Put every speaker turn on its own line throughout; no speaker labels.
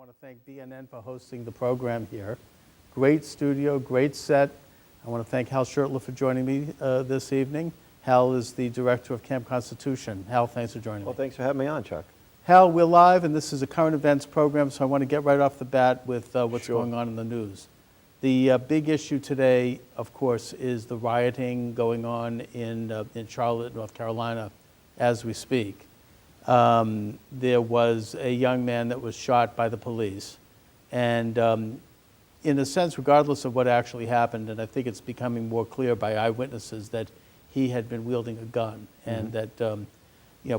want to thank BNN for hosting the program here. Great studio, great set. I want to thank Hal Shurtleff for joining me this evening. Hal is the director of Camp Constitution. Hal, thanks for joining me.
Well, thanks for having me on, Chuck.
Hal, we're live, and this is a current events program, so I want to get right off the bat with what's going on in the news. The big issue today, of course, is the rioting going on in Charlotte, North Carolina, as we speak. There was a young man that was shot by the police, and in a sense, regardless of what actually happened, and I think it's becoming more clear by eyewitnesses that he had been wielding a gun, and that,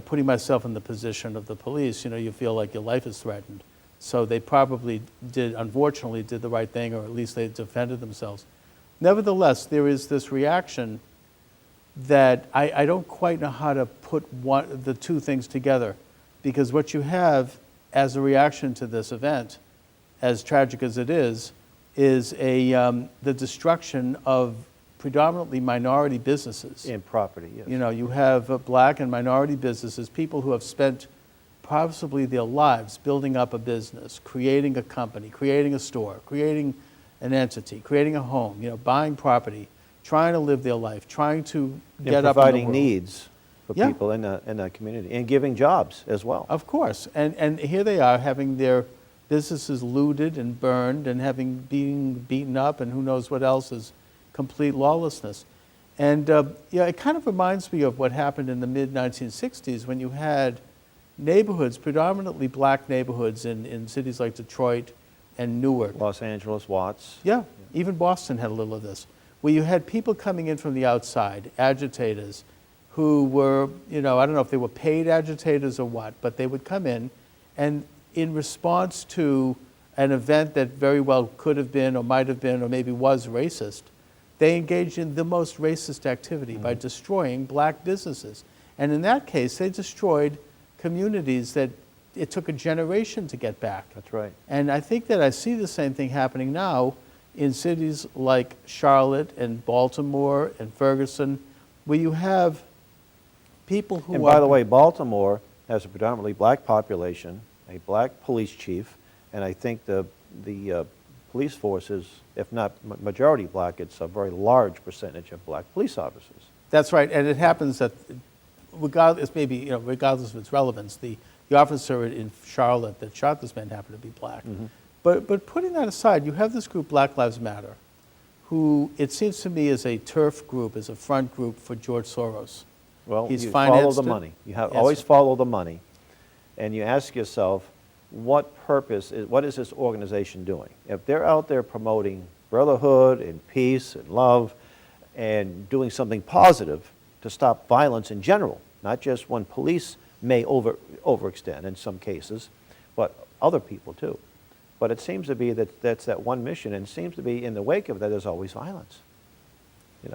putting myself in the position of the police, you feel like your life is threatened. So they probably unfortunately did the right thing, or at least they defended themselves. Nevertheless, there is this reaction that I don't quite know how to put the two things together, because what you have as a reaction to this event, as tragic as it is the destruction of predominantly minority businesses.
And property, yes.
You have black and minority businesses, people who have spent possibly their lives building up a business, creating a company, creating a store, creating an entity, creating a home, buying property, trying to live their life, trying to get up in the world.
Providing needs for people in the community, and giving jobs as well.
Of course. And here they are having their businesses looted and burned and being beaten up, and who knows what else is complete lawlessness. And it kind of reminds me of what happened in the mid-1960s when you had neighborhoods, predominantly black neighborhoods in cities like Detroit and Newark.
Los Angeles, Watts.
Yeah, even Boston had a little of this, where you had people coming in from the outside, agitators, who were, I don't know if they were paid agitators or what, but they would come in, and in response to an event that very well could have been or might have been or maybe was racist, they engaged in the most racist activity by destroying black businesses. And in that case, they destroyed communities that it took a generation to get back.
That's right.
And I think that I see the same thing happening now in cities like Charlotte and Baltimore and Ferguson, where you have people who
And by the way, Baltimore has a predominantly black population, a black police chief, and I think the police force is, if not majority black, it's a very large percentage of black police officers.
That's right, and it happens that regardless of its relevance, the officer in Charlotte that shot this man happened to be black. But putting that aside, you have this group, Black Lives Matter, who it seems to me is a turf group, is a front group for George Soros.
Well,
He's
you follow
financed
the
it.
money. You
Yes,
always
sir.
follow the money, and you ask yourself, what is this organization doing? If they're out there promoting brotherhood and peace and love and doing something positive to stop violence in general, not just when police may overextend in some cases, but other people too. But it seems to be that's that one mission, and it seems to be in the wake of that there's always violence.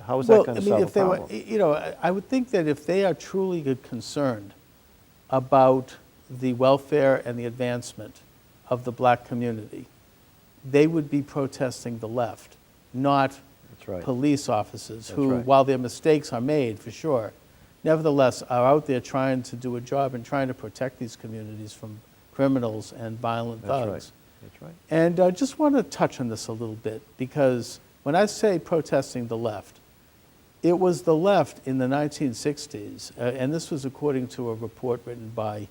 How is that going to solve the problem?
I would think that if they are truly concerned about the welfare and the advancement of the black community, they would be protesting the left, not police officers who, while their mistakes are made for sure, nevertheless are out there trying to do a job and trying to protect these communities from criminals and violent thugs.
That's right.
And I just want to touch on this a little bit, because when I say protesting the left, it was the left in the 1960s, and this was according to a report written by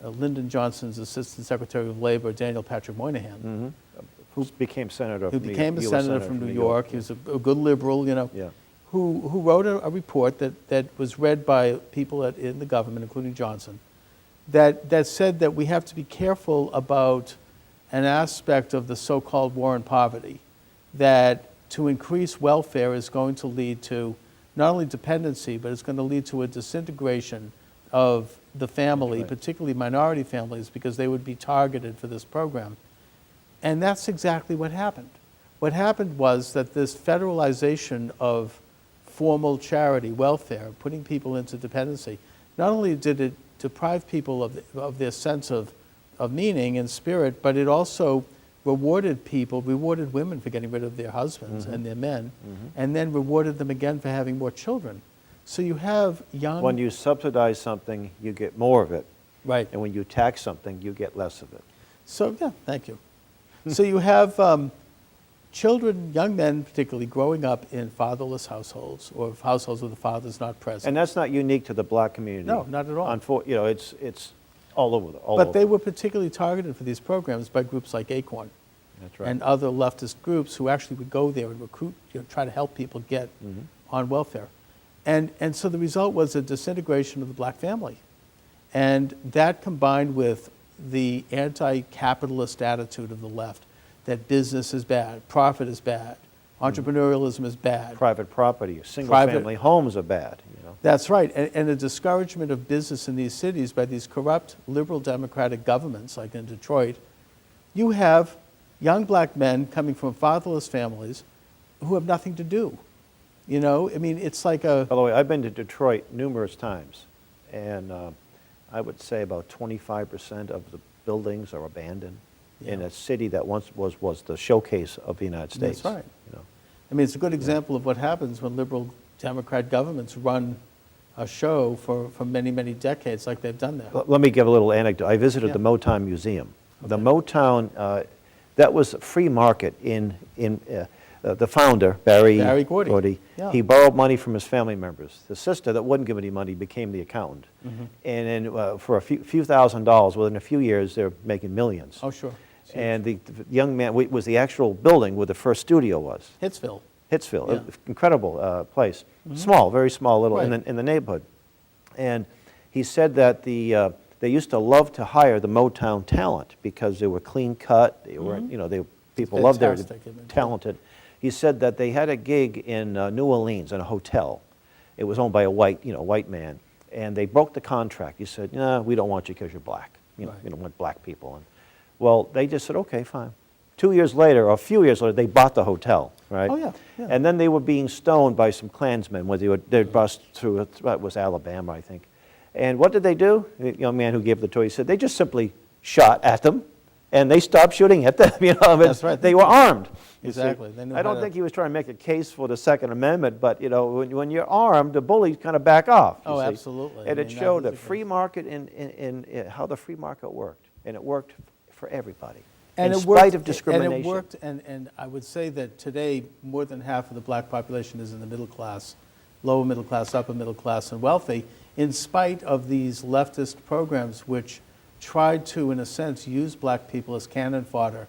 Lyndon Johnson's Assistant Secretary of Labor, Daniel Patrick Moynihan,
who became senator.
Who became a senator from New York. He was a good liberal, who wrote a report that was read by people in the government, including Johnson, that said that we have to be careful about an aspect of the so-called war on poverty, that to increase welfare is going to lead to not only dependency, but it's going to lead to a disintegration of the family, particularly minority families, because they would be targeted for this program. And that's exactly what happened. What happened was that this federalization of formal charity, welfare, putting people into dependency, not only did it deprive people of their sense of meaning and spirit, but it also rewarded women for getting rid of their husbands and their men, and then rewarded them again for having more children. So you have young...
When you subsidize something, you get more of it.
Right.
And when you tax something, you get less of it.
So, yeah, thank you. So you have children, young men particularly, growing up in fatherless households or households where the father's not present.
And that's not unique to the black community.
No, not at all.
You know, it's all over.
But they were particularly targeted for these programs by groups like Acorn.
That's right.
And other leftist groups who actually would go there and recruit, try to help people get on welfare. And so the result was a disintegration of the black family. And that combined with the anti-capitalist attitude of the left, that business is bad, profit is bad, entrepreneurialism is bad.
Private property, single-family homes are bad. You know.
That's right, and a discouragement of business in these cities by these corrupt liberal democratic governments, like in Detroit. You have young black men coming from fatherless families who have nothing to do. You know, I mean, it's like a...
By the way, I've been to Detroit numerous times, and I would say about 25% of the buildings are abandoned in a city that once was the showcase of the United States.
That's right.
You know.
I mean, it's a good example of what happens when liberal Democrat governments run a show for many, many decades like they've done there.
Let me give a little anecdote. I visited
Yeah.
the Motown Museum. The
Okay.
Motown, that was a free market in the founder, Barry
Gordy. Yeah.
He borrowed money from his family members. The sister that wouldn't give any money became the accountant.
Mm-hmm.
And then for a few $1,000s, within a few years, they're making millions.
Oh, sure.
And the young man was the actual building where the first studio was.
Hitsville.
Hitsville,
Yeah.
incredible place. Small, very small, little
Right.
in the neighborhood. And he said that they used to love to hire the Motown talent because they were clean cut. They were, people loved their
Fantastic image.
talented. He said that they had a gig in New Orleans in a hotel. It was owned by a white man, and they broke the contract. He said, "No, we don't want you because you're black.
Right.
We don't want black people." And well, they just said, "Okay, fine." 2 years later, or a few years later, they bought the hotel, right?
Oh, yeah, yeah.
And then they were being stoned by some Klansmen when they'd bust through, it was Alabama, I think. And what did they do? The young man who gave the tour, he said, they just simply shot at them, and they stopped shooting at them.
That's right.
They were armed. you see.
Exactly. They knew
I
how
don't
to-
think he was trying to make a case for the Second Amendment, but when you're armed, the bullies kind of back off. you
Oh,
see.
absolutely.
And
I
it
mean,
showed
that
a
is the
free
case.
market in how the free market worked, and it worked for everybody.
And
in
it
spite
worked,
of discrimination.
And it worked, and I would say that today more than half of the black population is in the middle class, lower middle class, upper middle class, and wealthy, in spite of these leftist programs which tried to, in a sense, use black people as cannon fodder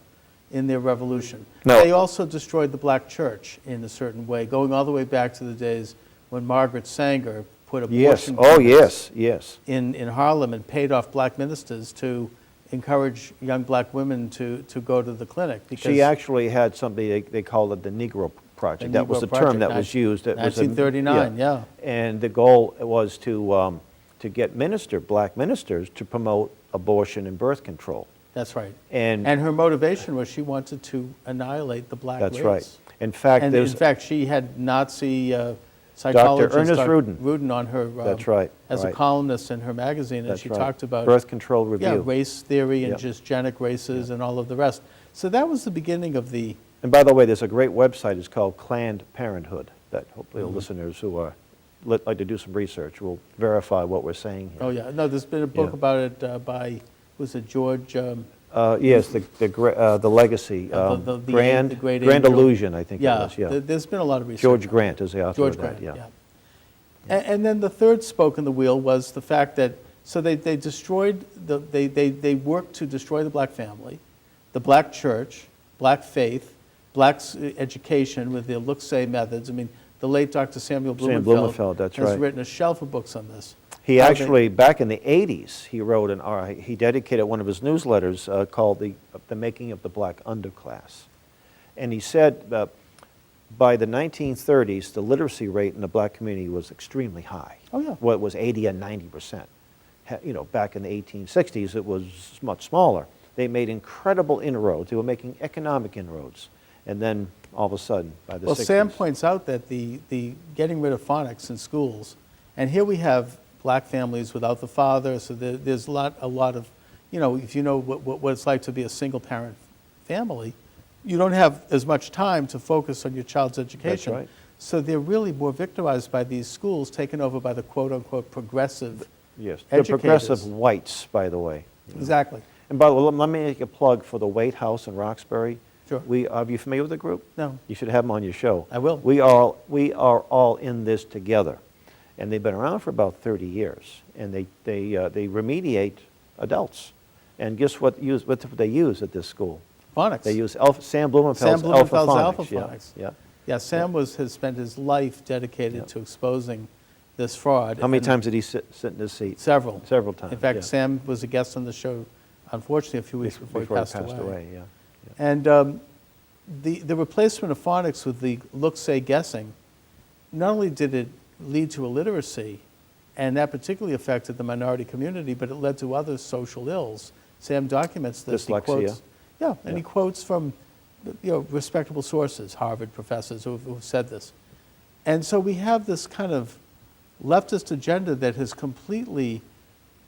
in their revolution.
No.
They also destroyed the black church in a certain way, going all the way back to the days when Margaret Sanger put
Yes.
abortion
Oh,
clinics
yes.
in Harlem and paid off black ministers to encourage young black women to go to the clinic. Because
She actually had something, they called it the Negro Project.
The
That was
Negro
the
Project,
term that was used. It was
1939, yeah.
And the goal was to get black ministers to promote abortion and birth control.
That's right.
And
her motivation was she wanted to annihilate the black race.
that's right. In fact,
And
there's
in fact, she had Nazi psychologist
Ernest
Dr.
Rudin.
Rudin on her
That's right,
as a
right.
columnist in her magazine, and
That's
she
right.
talked about
Birth Control Review.
race theory and
Yep.
just genic races and all of the rest. So that was the beginning of the
And by the way, there's a great website. It's called Planned Parenthood that hopefully
Mm-hmm.
listeners who are like to do some research will verify what we're saying here.
Oh, yeah. No, there's been a book
Yeah.
about it by, was it George?
Yes, the legacy,
the
Grand
great
Grand
angel.
Illusion, I think it was. Yeah,
There's been a lot of research.
George
on
Grant is the author
George
of that.
Grant, yeah. And then the third spoke in the wheel was the fact that, so they destroyed, they worked to destroy the black family, the black church, black faith, black education with their look-say methods. I mean, the late Dr. Samuel
Sam
Blumenfeld,
Blumenfeld, that's
has
right.
written a shelf of books on this.
He
How they-
actually, back in the 80s, he wrote he dedicated one of his newsletters called The Making of the Black Underclass. And he said by the 1930s, the literacy rate in the black community was extremely high.
Oh, yeah.
Well, it was 80 and 90%. Back in the 1860s, it was much smaller. They made incredible inroads. They were making economic inroads. And then, all of a sudden, by the 60s...
Well, Sam points out that the getting rid of phonics in schools, and here we have black families without the father, so there's a lot of, if you know what it's like to be a single-parent family, you don't have as much time to focus on your child's education.
right.
So they're really more victimized by these schools taken over by the quote-unquote progressive
Yes, the
educators.
progressive whites, by the way.
Exactly.
And by the way, let me make a plug for the Waite House in Roxbury.
Sure.
Are you familiar with the group?
No.
You should have them on your show.
I will.
We are all in this together. And they've been around for about 30 years. And they remediate adults. And guess what they use at this school?
Phonics.
They use Sam Blumenfeld's
Alpha
Yeah,
Phonics.
yeah.
Yeah, Sam has spent his life dedicated to exposing this fraud.
How many
and
times did he sit in his seat?
Several.
Several times.
In fact,
yeah.
Sam was a guest on the show, unfortunately, a few weeks before he passed away.
Yeah.
And the replacement of phonics with the look-say guessing, not only did it lead to illiteracy, and that particularly affected the minority community, but it led to other social ills. Sam documents this.
Dyslexia.
He quotes from respectable sources, Harvard professors who've said this. And so we have this kind of leftist agenda that has completely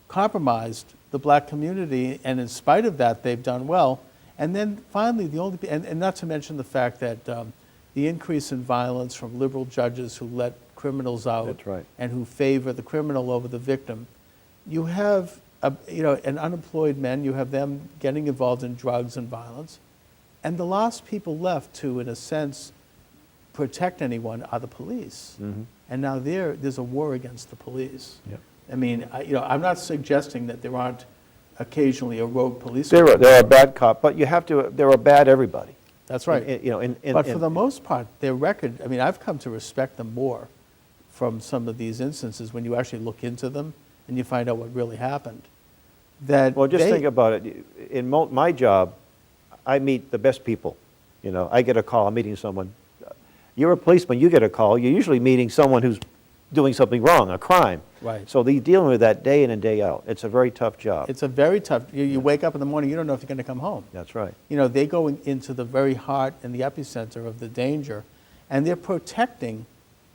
compromised the black community, and in spite of that, they've done well. And then finally, and not to mention the fact that the increase in violence from liberal judges who let criminals out.
That's right.
And who favor the criminal over the victim. You have an unemployed men, you have them getting involved in drugs and violence. And the last people left to, in a sense, protect anyone are the police.
Mm-hmm.
And now there's a war against the police.
Yep.
I mean, I'm not suggesting that there aren't occasionally a rogue police.
There are a bad cop, but there are bad everybody.
That's right. But for the most part, their record, I mean, I've come to respect them more from some of these instances when you actually look into them and you find out what really happened.
Well, just think about it. In my job, I meet the best people. I get a call, I'm meeting someone. You're a policeman, you get a call. You're usually meeting someone who's doing something wrong, a crime.
Right.
So they're dealing with that day in and day out. It's a very tough job.
It's a very tough, you wake up in the morning, you don't know if you're going to come home.
That's right.
They go into the very heart and the epicenter of the danger, and they're protecting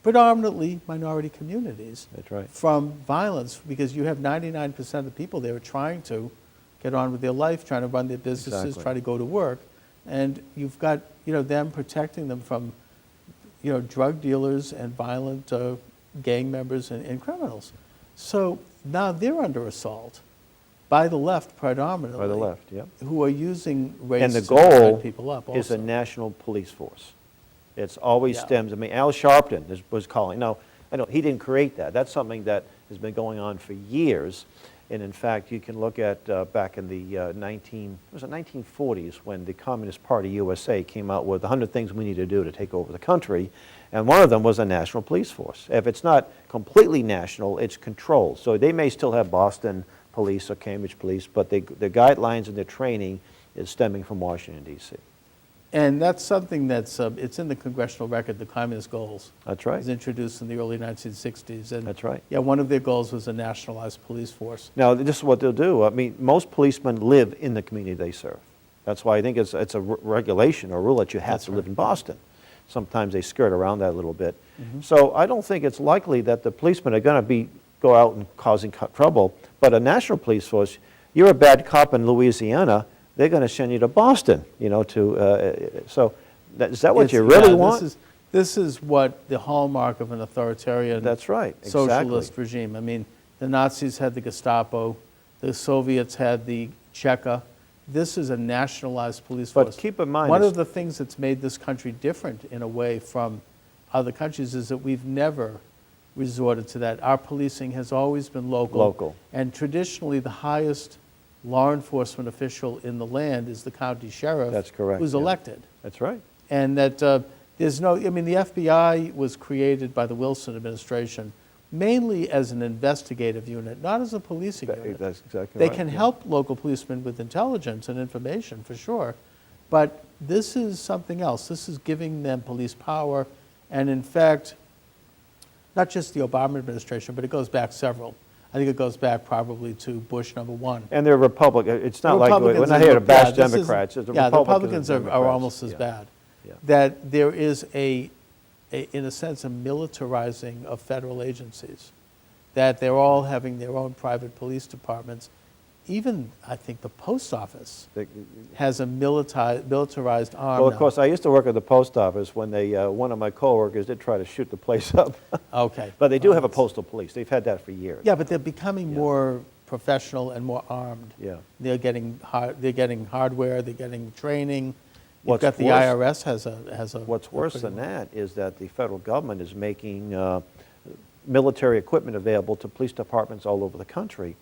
predominantly minority communities.
That's right.
From violence, because you have 99% of the people there are trying to get on with their life, trying to run their businesses,
Exactly.
try to go to work, and you've got them protecting them from drug dealers and violent gang members and criminals. So now they're under assault by the left predominantly.
By the left, yep.
Who are using race
And the
to
goal
divide people up also.
is a national police force. It's always
Yeah.
stems. I mean, Al Sharpton was calling. Now, I know he didn't create that. That's something that has been going on for years. And in fact, you can look at back in the 1940s when the Communist Party USA came out with 100 things we need to do to take over the country. And one of them was a national police force. If it's not completely national, it's controlled. So they may still have Boston police or Cambridge police, but the guidelines and the training is stemming from Washington, D.C.
And that's something that's, it's in the congressional record, the Communist Goals.
That's right.
It was introduced in the early 1960s. And
That's right.
Yeah, one of their goals was a nationalized police force.
Now, this is what they'll do. I mean, most policemen live in the community they serve. That's why I think it's a regulation or rule that you have
That's
to
right.
live in Boston. Sometimes they skirt around that a little bit.
Mm-hmm.
So I don't think it's likely that the policemen are going to go out and causing trouble. But a national police force, you're a bad cop in Louisiana, they're going to send you to Boston, so is that what you really want?
This is what the hallmark of an authoritarian
That's right,
socialist
exactly.
regime. I mean, the Nazis had the Gestapo, the Soviets had the Cheka. This is a nationalized police force.
But keep in mind,
one of the things that's made this country different in a way from other countries is that we've never resorted to that. Our policing has always been local. And traditionally, the highest law enforcement official in the land is the county sheriff.
That's correct,
Who's
yeah.
elected.
That's right.
And that there's no, I mean, the FBI was created by the Wilson administration mainly as an investigative unit, not as a policing unit.
That's exactly
They
right.
can
yeah.
help local policemen with intelligence and information, for sure. But this is something else. This is giving them police power. And in fact, not just the Obama administration, but it goes back several. I think it goes back probably to Bush #1.
And they're Republican. It's not like we're
Republicans
not here to
are-
bash
this is-
Democrats. It's the
Yeah, the
Republicans
Republicans
and
are
Democrats.
almost as
Yeah.
bad.
Yeah.
That there is in a sense, a militarizing of federal agencies. That they're all having their own private police departments. Even, I think, the post office has a militarized arm
Well, of
now.
course, I used to work at the post office when one of my coworkers did try to shoot the place up.
Okay.
But they do
Well,
have a
that's-
postal police. They've had that for years.
Yeah, but they're becoming more professional and more armed.
Yeah.
They're getting hardware, they're getting training. You've
What's
got the
worse-
IRS has a.
What's worse
pretty
than
well-
that is that the federal government is making military equipment available to police departments all over the country.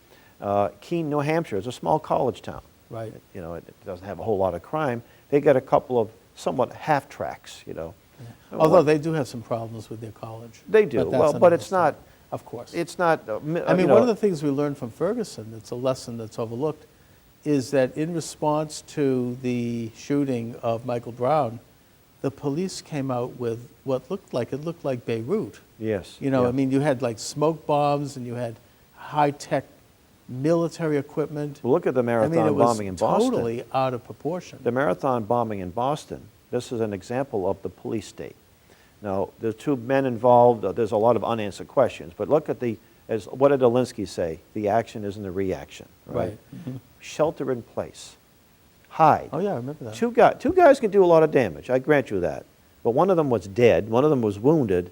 Keene, New Hampshire is a small college town.
Right.
You know, it doesn't have a whole lot of crime. They got a couple of somewhat half tracks, you know.
Although they do have some problems with their college.
They do.
But that's
Well, but
another
it's not-
story. Of course.
It's not,
I mean, one of the things we learned from Ferguson, it's a lesson that's overlooked, is that in response to the shooting of Michael Brown, the police came out with what looked like Beirut.
Yes.
You know,
yeah.
I mean, you had like smoke bombs and you had high-tech military equipment.
Well, look at the
I mean,
marathon
it was
bombing in Boston.
totally out of proportion.
The marathon bombing in Boston, this is an example of the police state. Now, there's two men involved. There's a lot of unanswered questions. But look at what did Alinsky say? The action isn't the reaction. Right.
Mhm.
Shelter in place. Hide.
Oh, yeah, I remember that.
Two guys can do a lot of damage. I grant you that. But one of them was dead. One of them was wounded.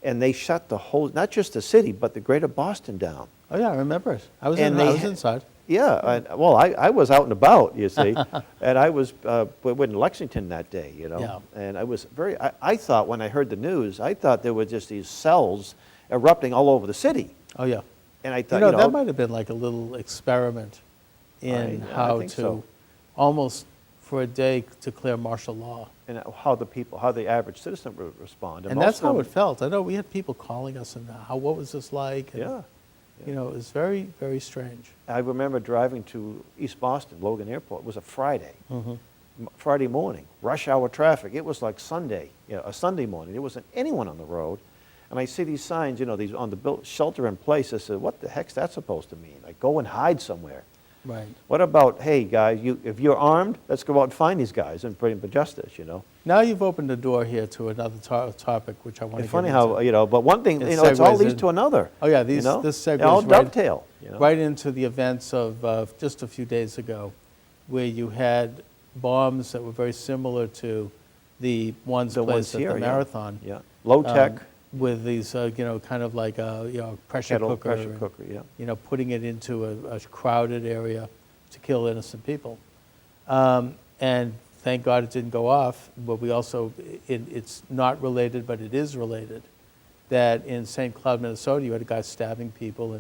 And they shut the whole, not just the city, but the greater Boston down.
Oh, yeah, I remember it. I was
And
inside.
Yeah, well, I was out and about, you see, and I was in Lexington that day, you know,
Yeah.
and I was I thought when I heard the news, I thought there were just these cells erupting all over the city,
Oh, yeah.
and I thought,
You know, that might have been like a little experiment in
I
how
think
to
so.
almost for a day declare martial law.
and how the average citizen would respond.
And
most
that's
of them-
how it felt. I know we had people calling us and what was this like? And,
Yeah.
You know, it was very, very strange.
I remember driving to East Boston, Logan Airport. It was a Friday,
Mm-hmm.
Friday morning, rush hour traffic. It was like Sunday, a Sunday morning. There wasn't anyone on the road. And I see these signs, you know, these on the shelter in place. I said, what the heck's that supposed to mean? Like, go and hide somewhere.
Right.
What about, hey, guys, if you're armed, let's go out and find these guys and bring them to justice, you know?
Now you've opened the door here to another topic, which I want to
It's
get
funny
into.
how, you know, but one thing,
It
you know, it's all
segues
leads
in.
to another.
Oh, yeah,
you know?
this
They all
segues right,
dovetail, you know?
right into the events of just a few days ago, where you had bombs that were very similar to the ones
The ones
placed at
here,
the
yeah.
marathon.
Yeah, low tech,
With these, you know, kind of like a pressure
kettle,
cooker.
pressure
and,
cooker, yeah.
You know, putting it into a crowded area to kill innocent people. And thank God it didn't go off, but we also, it's not related, but it is related, that in St. Cloud, Minnesota, you had a guy stabbing people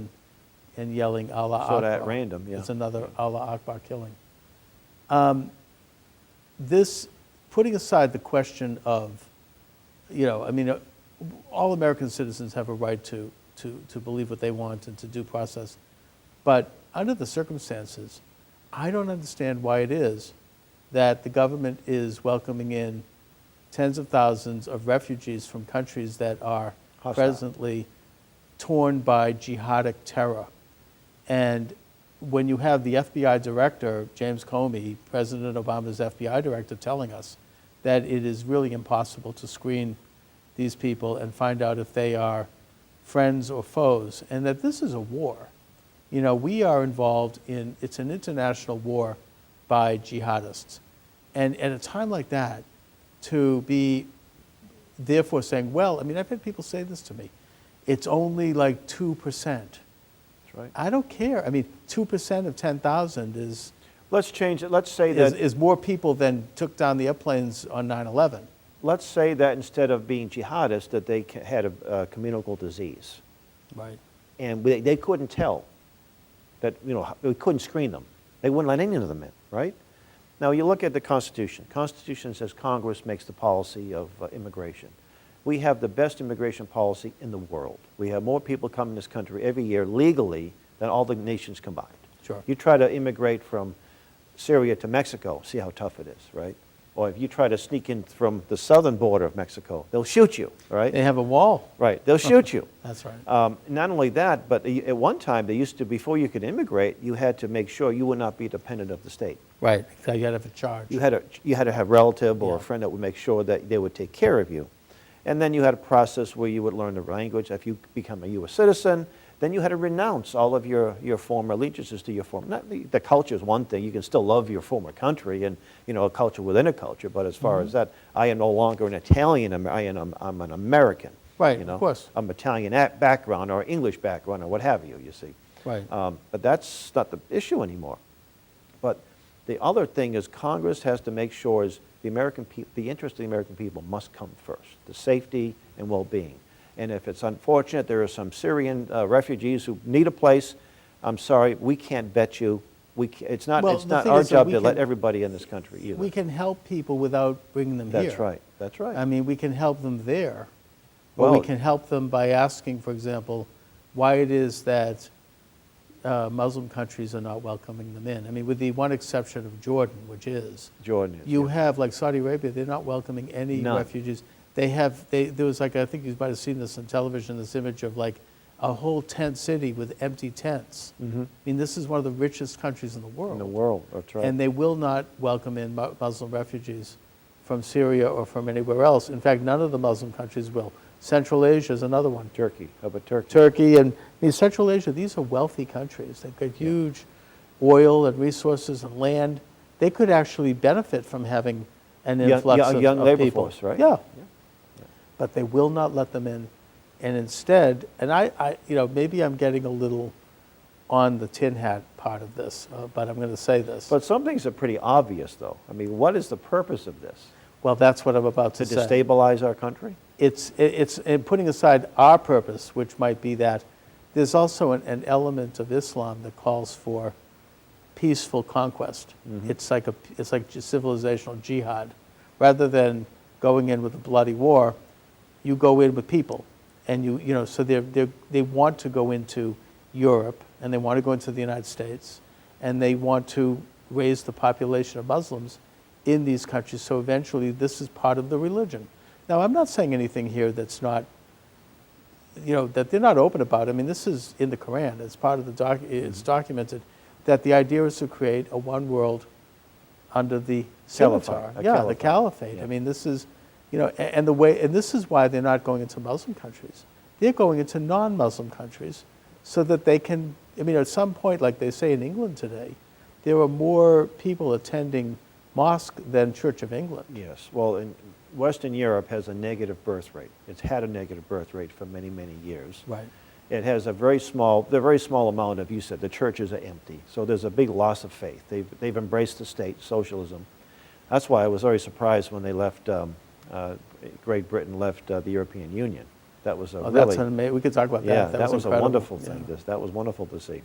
and yelling Allah Akbar.
Sort of at random, yeah.
It's another Allah Akbar killing. This, putting aside the question of, you know, I mean, all American citizens have a right to believe what they want and to due process. But under the circumstances, I don't understand why it is that the government is welcoming in tens of thousands of refugees from countries that are
Hostile.
presently torn by jihadic terror. And when you have the FBI director, James Comey, President Obama's FBI director, telling us that it is really impossible to screen these people and find out if they are friends or foes, and that this is a war. You know, we are involved in, it's an international war by jihadists. And at a time like that, to be therefore saying, well, I mean, I've had people say this to me, it's only like 2%.
That's right.
I don't care. I mean, 2% of 10,000
Let's change it. Let's say that
is more people than took down the airplanes on 9/11.
let's say that instead of being jihadists, that they had a communicable disease,
Right.
and they couldn't tell that, you know, we couldn't screen them. They wouldn't let any of them in, right? Now you look at the Constitution. Constitution says Congress makes the policy of immigration. We have the best immigration policy in the world. We have more people come in this country every year legally than all the nations combined.
Sure.
You try to immigrate from Syria to Mexico, see how tough it is, right? Or if you try to sneak in from the southern border of Mexico, they'll shoot you, right?
They have a wall.
Right, they'll shoot you.
That's right.
Not only that, but at one time, they used to, before you could immigrate, you had to make sure you would not be dependent of the state.
Right. So you got to have a charge.
You had to have a relative or a
Yeah.
friend that would make sure that they would take care of you. And then you had a process where you would learn the language. If you become a U.S. citizen, then you had to renounce all of your former allegiances to your former. Not the culture is one thing. You can still love your former country and, you know, a culture within a culture. But as far as that, I am no longer an Italian. I'm an American.
Right,
You know?
of course.
I'm Italian background or English background or what have you. You see.
Right.
But that's not the issue anymore. But the other thing is Congress has to make sure is the interest of the American people must come first, the safety and well-being. And if it's unfortunate there are some Syrian refugees who need a place, I'm sorry, we can't bet you. It's not
Well, the thing
our
is that
job
we
to let
can-
everybody in this country either.
We can help people without bringing them here.
That's right. That's right.
I mean, we can help them there. Or we
Well-
can help them by asking, for example, why it is that Muslim countries are not welcoming them in. I mean, with the one exception of Jordan, which is.
Jordan is,
You
yeah.
have, like Saudi Arabia, they're not welcoming any
None.
refugees. There was like, I think you might have seen this on television, this image of like a whole tent city with empty tents. I mean, this is one of the richest countries in the world.
In the world, that's right.
And they will not welcome in Muslim refugees from Syria or from anywhere else. In fact, none of the Muslim countries will. Central Asia is another one.
Turkey, how about Turkey?
Turkey and I mean, Central Asia, these are wealthy countries. They've got huge oil and resources and land. They could actually benefit from having an influx
a young
of
labor
people.
force, right?
Yeah. But they will not let them in. And instead, and maybe I'm getting a little on the tin hat part of this, but I'm going to say this.
But some things are pretty obvious, though. I mean, what is the purpose of this?
Well, that's what I'm about
To
to say.
destabilize our country?
It's and putting aside our purpose, which might be that, there's also an element of Islam that calls for peaceful conquest. It's like civilizational jihad. Rather than going in with a bloody war, you go in with people, and so they want to go into Europe, and they want to go into the United States, and they want to raise the population of Muslims in these countries. So eventually, this is part of the religion. Now, I'm not saying anything here that's not, that they're not open about. I mean, this is in the Quran. It's part of the it's documented that the idea is to create a one world under the scimitar.
Caliphate, a
Yeah, the
caliphate.
caliphate.
Yeah.
I mean, this is, and this is why they're not going into Muslim countries. They're going into non-Muslim countries so that they can, I mean, at some point, like they say in England today, there are more people attending mosque than Church of England.
Yes. Well, in Western Europe has a negative birth rate. It's had a negative birth rate for many, many years.
Right.
It has a very small amount of, you said, the churches are empty. So there's a big loss of faith. They've embraced the state, socialism. That's why I was very surprised when they left, Great Britain left the European Union. That was a really...
That's amazing. We could talk about that.
Yeah,
That
that was a
incredible.
wonderful thing.
Yeah.
That was wonderful to see.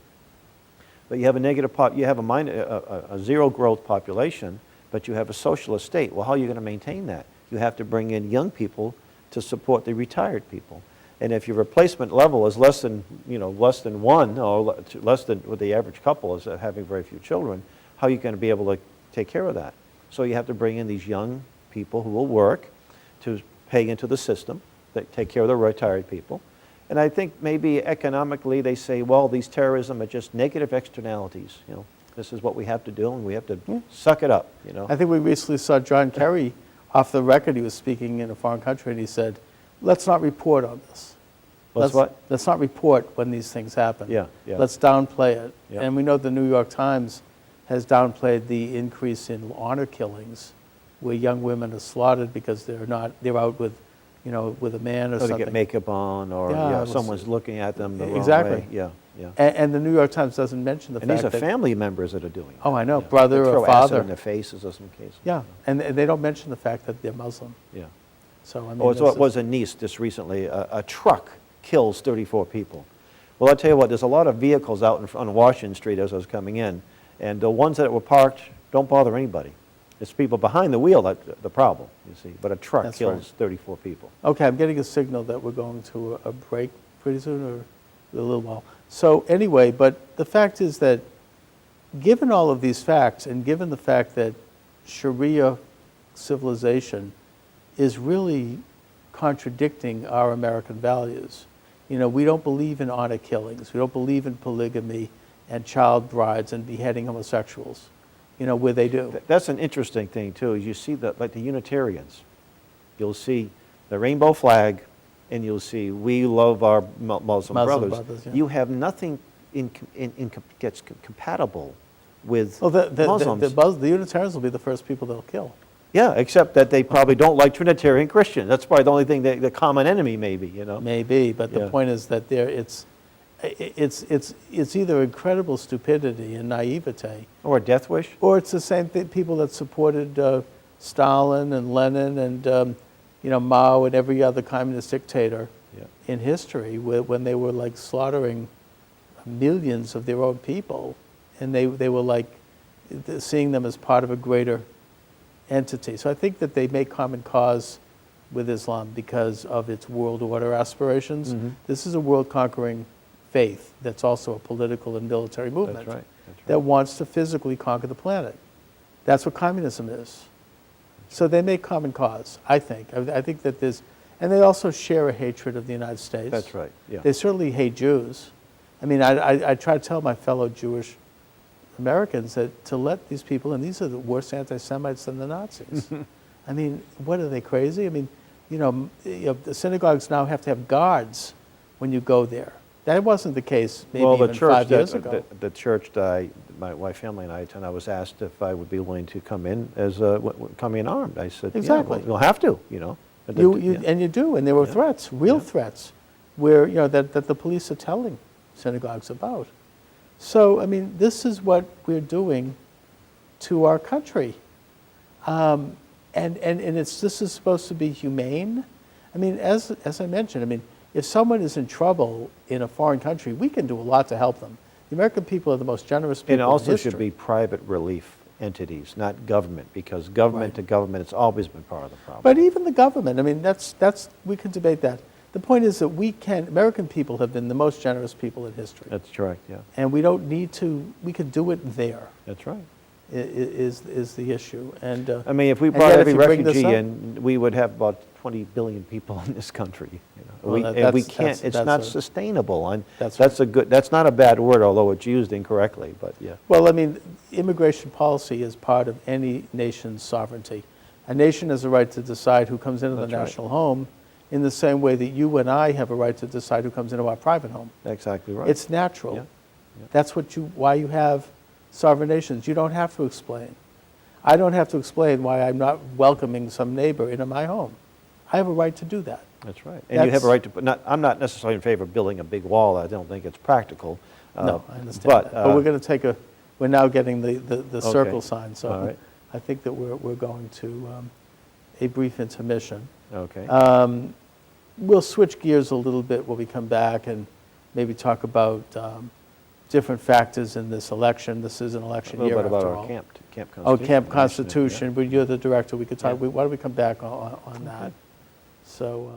But you have a negative you have a zero growth population, but you have a socialist state. Well, how are you going to maintain that? You have to bring in young people to support the retired people. And if your replacement level is less than one, or less than what the average couple is having very few children, how are you going to be able to take care of that? So you have to bring in these young people who will work to pay into the system, that take care of the retired people. And I think maybe economically they say, well, these terrorism are just negative externalities. This is what we have to do, and we have to suck it up.
I think we recently saw John Kerry off the record. He was speaking in a foreign country, and he said, let's not report on this. Let's not report when these things happen.
Yeah.
Let's downplay it.
Yeah.
And we know the New York Times has downplayed the increase in honor killings, where young women are slaughtered because they're out with a man or
Or
something.
to get makeup on, or
Yeah, it was-
someone's looking at them the wrong
Exactly.
way. Yeah.
And the New York Times doesn't mention the
And
fact
these are
that
family members that are doing it.
Oh, I know, brother
They
or
throw acid
father.
in their faces or some cases.
Yeah, and they don't mention the fact that they're Muslim.
Yeah.
So I mean,
Oh,
this
so it
is-
was in Nice just recently. A truck kills 34 people. Well, I'll tell you what, there's a lot of vehicles out on Washington Street as I was coming in, and the ones that were parked don't bother anybody. It's people behind the wheel that's the problem, you see. But a truck
That's
kills
right.
34 people.
Okay, I'm getting a signal that we're going to a break pretty soon, or a little while. So anyway, but the fact is that given all of these facts, and given the fact that Sharia civilization is really contradicting our American values. We don't believe in honor killings. We don't believe in polygamy and child brides and beheading homosexuals, where they do.
That's an interesting thing, too, is you see that, like the Unitarians, you'll see the rainbow flag, and you'll see, we love our Muslim brothers.
Yeah.
You have nothing gets compatible with
Well,
Muslims.
the Unitarians will be the first people they'll kill.
Yeah, except that they probably don't like Trinitarian Christians. That's probably the only thing, the common enemy maybe,
Maybe, but the
Yeah.
point is that it's either incredible stupidity and naivete,
Or a death wish?
or it's the same people that supported Stalin and Lenin and Mao and every other communist dictator
Yeah.
in history, when they were like slaughtering millions of their own people, and they were like seeing them as part of a greater entity. So I think that they make common cause with Islam because of its world order aspirations.
Mm-hmm.
This is a world-conquering faith that's also a political and military movement
That's right. That's right.
that wants to physically conquer the planet. That's what communism is. So they make common cause, I think. I think that there's, and they also share a hatred of the United States.
That's right, yeah.
They certainly hate Jews. I mean, I try to tell my fellow Jewish Americans that to let these people, and these are the worst anti-Semites than the Nazis. I mean, what are they, crazy? I mean, the synagogues now have to have guards when you go there. That wasn't the case maybe
Well, the
even
church
5 years ago.
the church that my family and I attend, I was asked if I would be willing to come in as come in armed. I said,
Exactly.
Yeah, you'll have to, Yeah.
And you do, and there were
Yeah.
threats, real
Yeah.
threats, where that the police are telling synagogues about. So I mean, this is what we're doing to our country, and this is supposed to be humane. I mean, as I mentioned, I mean, if someone is in trouble in a foreign country, we can do a lot to help them. The American people are the most generous people
And it also
in
should
history.
be private relief entities, not government, because government
Right.
to government, it's always been part of the problem.
But even the government, I mean, that's we can debate that. The point is that American people have been the most generous people in history.
That's correct, yeah.
And we don't need to, we could do it there,
That's right.
is the issue. And
I mean, if we
and
brought
yet
every
if you bring this
refugee
up-
in, we would have about 20 billion people in this country.
Well,
We
that's-
can't, it's
that's
not
a-
sustainable. And
that's
that's not a bad word, although it's used incorrectly, but yeah.
Well, I mean, immigration policy is part of any nation's sovereignty. A nation has a right to decide who comes into the
That's right.
national home in the same way that you and I have a right to decide who comes into our private home.
Exactly right.
It's natural.
Yeah, yeah.
That's why you have sovereign nations. You don't have to explain. I don't have to explain why I'm not welcoming some neighbor into my home. I have a right to do that.
That's right. And you have a
That's-
right to, I'm not necessarily in favor of building a big wall. I don't think it's practical.
No, I understand that. But we're going to we're now getting the circle sign, so
All right.
I think that we're going to a brief intermission.
Okay.
We'll switch gears a little bit when we come back and maybe talk about different factors in this election. This is an
A
election
little
year
bit about
after
our
all.
Camp Constitution.
Oh, Camp
Yeah.
Constitution, but you're the director. We could talk.
Yeah.
Why don't we come back on that? So.